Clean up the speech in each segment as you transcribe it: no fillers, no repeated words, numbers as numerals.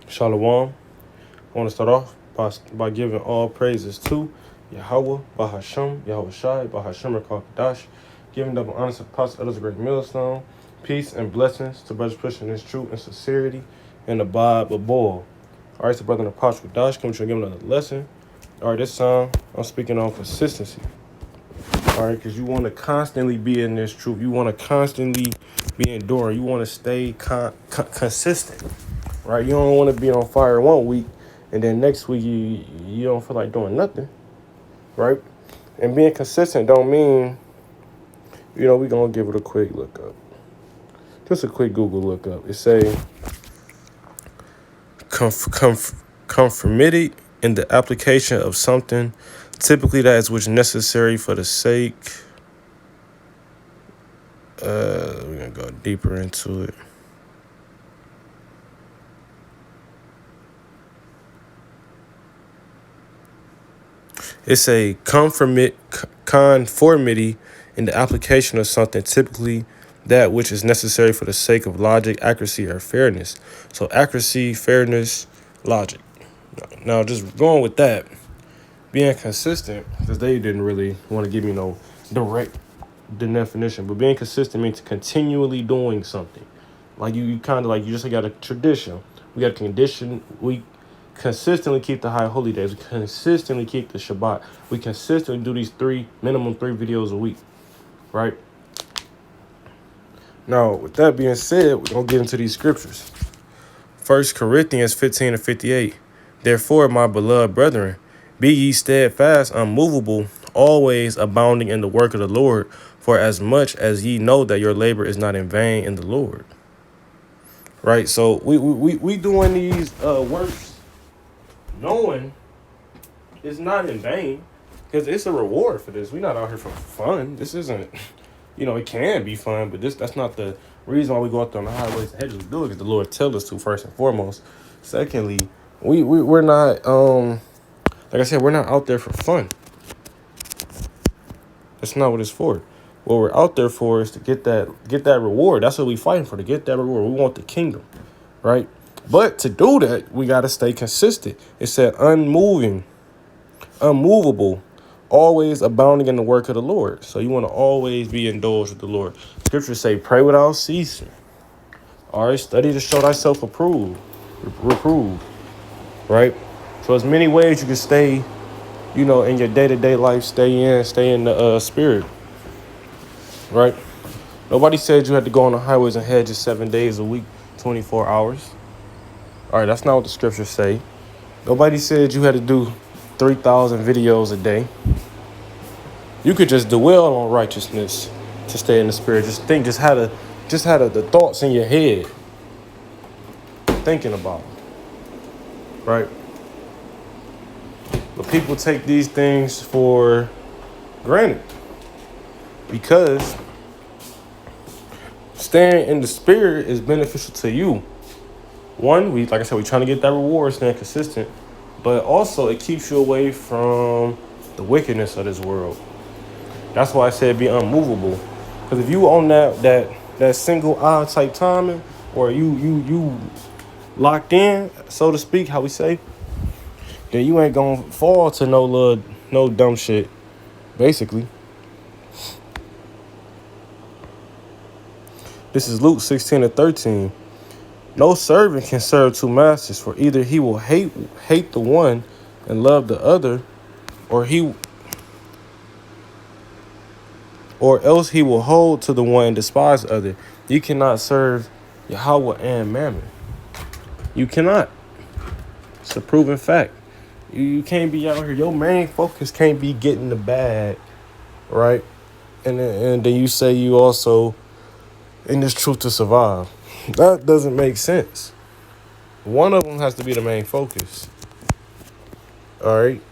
Shalom. I want to start off by giving all praises to Yahweh, Bahasham, Yahweh Shai, Bahasham Rakakadash, giving double honor to Apostle Others, a great millstone, peace and blessings to brothers pushing this truth and sincerity, and the Bob of All right, so brother in Apostle Dash, coming to give another lesson. All right, this time I'm speaking on consistency. All right, because you want to constantly be in this truth. You want to constantly be enduring. You want to stay consistent. Right, you don't want to be on fire one week and then next week you don't feel like doing nothing, right? And being consistent don't mean, we're going to give it a quick look up. Just a quick Google look up. It say conformity in the application of something, typically that is which is necessary for the sake. We're going to go deeper into it. It's a conformity in the application of something, typically that which is necessary for the sake of logic, accuracy, or fairness. So accuracy, fairness, logic. Now, just going with that, being consistent, because they didn't really want to give me no direct definition, but being consistent means continually doing something. Like you kind of like you just got a tradition. We got a condition. We consistently keep the high holy days. We consistently keep the Shabbat. We consistently do these minimum three videos a week, right? Now, with that being said, we're going to get into these scriptures. 1 Corinthians 15:58. Therefore, my beloved brethren, be ye steadfast, unmovable, always abounding in the work of the Lord, for as much as ye know that your labor is not in vain in the Lord. Right? So we doing these works knowing it's not in vain, because it's a reward for this. We're not out here for fun. This isn't, it can be fun, but that's not the reason why we go out there on the highways and hedges. We do it because the Lord tells us to, first and foremost. Secondly, we're not, like I said, we're not out there for fun. That's not what it's for. What we're out there for is to get that reward. That's what we're fighting for, to get that reward. We want the kingdom, right? But to do that, we got to stay consistent. It said unmovable, always abounding in the work of the Lord. So you want to always be indulged with the Lord. Scriptures say, pray without ceasing. All right, study to show thyself approved, right? So there's many ways you can stay, in your day-to-day life, stay in the spirit, right? Nobody said you had to go on the highways and hedges 7 days a week, 24 hours. All right, that's not what the scriptures say. Nobody said you had to do 3,000 videos a day. You could just dwell on righteousness to stay in the spirit. Just had the thoughts in your head, thinking about them, right? But people take these things for granted because staying in the spirit is beneficial to you. One, like I said, we're trying to get that reward, staying consistent, but also it keeps you away from the wickedness of this world. That's why I said be unmovable. Because if you on that single eye type timing, or you locked in, so to speak, how we say, then you ain't gonna fall to no dumb shit, basically. This is Luke 16:13. No servant can serve two masters, for either he will hate the one and love the other, or else he will hold to the one and despise the other. You cannot serve Yahweh and Mammon. You cannot. It's a proven fact. You can't be out here. Your main focus can't be getting the bag, right? And then you say you also in this truth to survive. That doesn't make sense. One of them has to be the main focus. All right?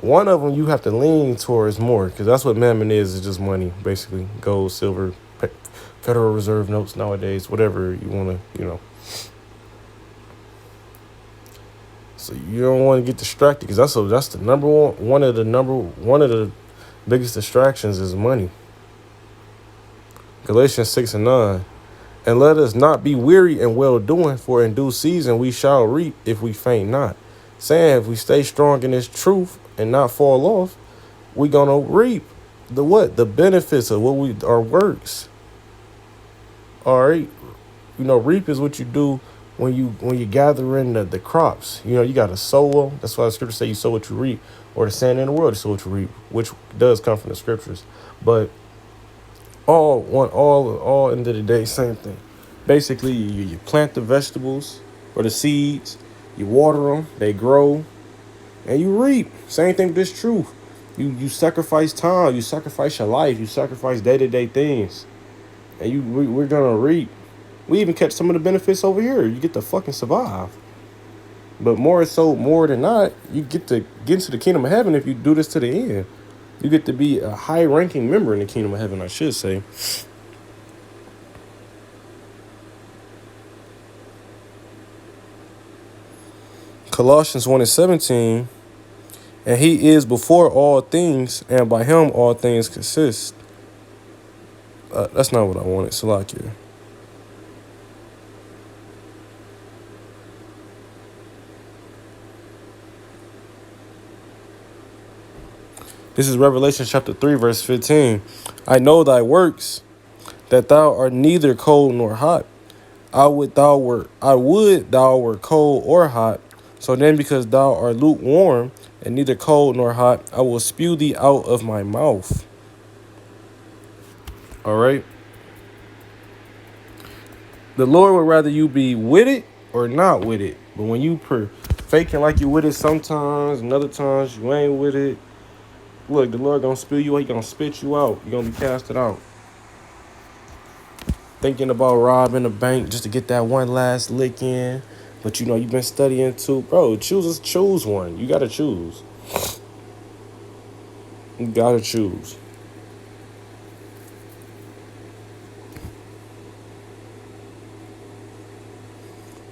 One of them you have to lean towards more, because that's what Mammon is just money, basically. Gold, silver, Federal Reserve notes nowadays, whatever you want to, So you don't want to get distracted, because that's the number one of the biggest distractions is money. Galatians 6:9. And let us not be weary in well doing, for in due season we shall reap if we faint not. Saying if we stay strong in this truth and not fall off, we gonna reap the what? The benefits of what our works. All right. Reap is what you do when you gather in the crops. You gotta sow them. That's why the scriptures say you sow what you reap, or the sand in the world is sow what you reap, which does come from the scriptures. But all end of the day, same thing. Basically, you plant the vegetables or the seeds, you water them, they grow, and you reap. Same thing with this truth. You sacrifice time, you sacrifice your life, you sacrifice day-to-day things, and we're gonna reap. We even catch some of the benefits over here. You get to fucking survive. But more than not, you get to get into the kingdom of heaven if you do this to the end. You get to be a high-ranking member in the kingdom of heaven, I should say. Colossians 1:17, and he is before all things, and by him all things consist. That's not what I wanted, Salakia. This is Revelation chapter 3, verse 15. I know thy works, that thou art neither cold nor hot. I would thou were cold or hot. So then, because thou art lukewarm and neither cold nor hot, I will spew thee out of my mouth. All right. The Lord would rather you be with it or not with it. But when you faking like you with it sometimes, and other times you ain't with it, look, the Lord gonna spew you out. He gonna spit you out. You're gonna be casted out. Thinking about robbing a bank just to get that one last lick in. But you've been studying too. Bro, choose one. You gotta choose. You gotta choose.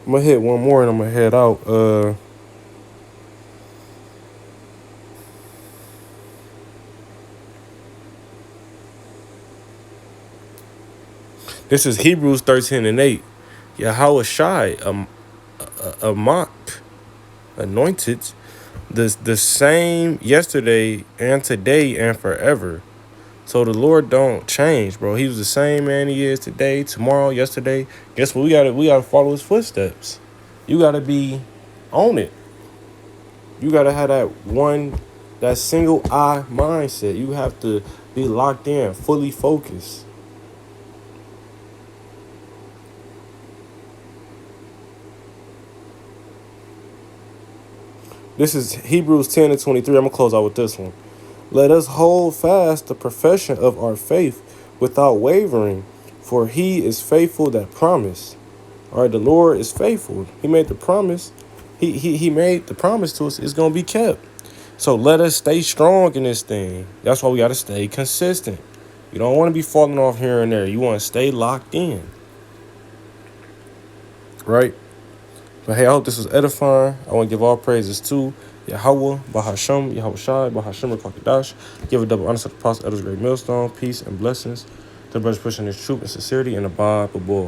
I'm gonna hit one more and I'm gonna head out. This is Hebrews 13:8. Yahweh Shai, a mock, anointed, the same yesterday and today and forever. So the Lord don't change, bro. He was the same man he is today, tomorrow, yesterday. Guess what? We gotta follow his footsteps. You gotta be on it. You gotta have that single eye mindset. You have to be locked in, fully focused. This is Hebrews 10:23. I'm going to close out with this one. Let us hold fast the profession of our faith without wavering, for he is faithful that promised. All right, the Lord is faithful. He made the promise. He made the promise to us. It's going to be kept. So let us stay strong in this thing. That's why we got to stay consistent. You don't want to be falling off here and there. You want to stay locked in. Right? But hey, I hope this was edifying. I want to give all praises to Yahweh, Bahasham, Yahweh Shai, Bahasham, Kakadash. Give a double honor to the Apostle, Elders, Great Millstone. Peace and blessings to the brothers pushing this truth and sincerity and abide the bull.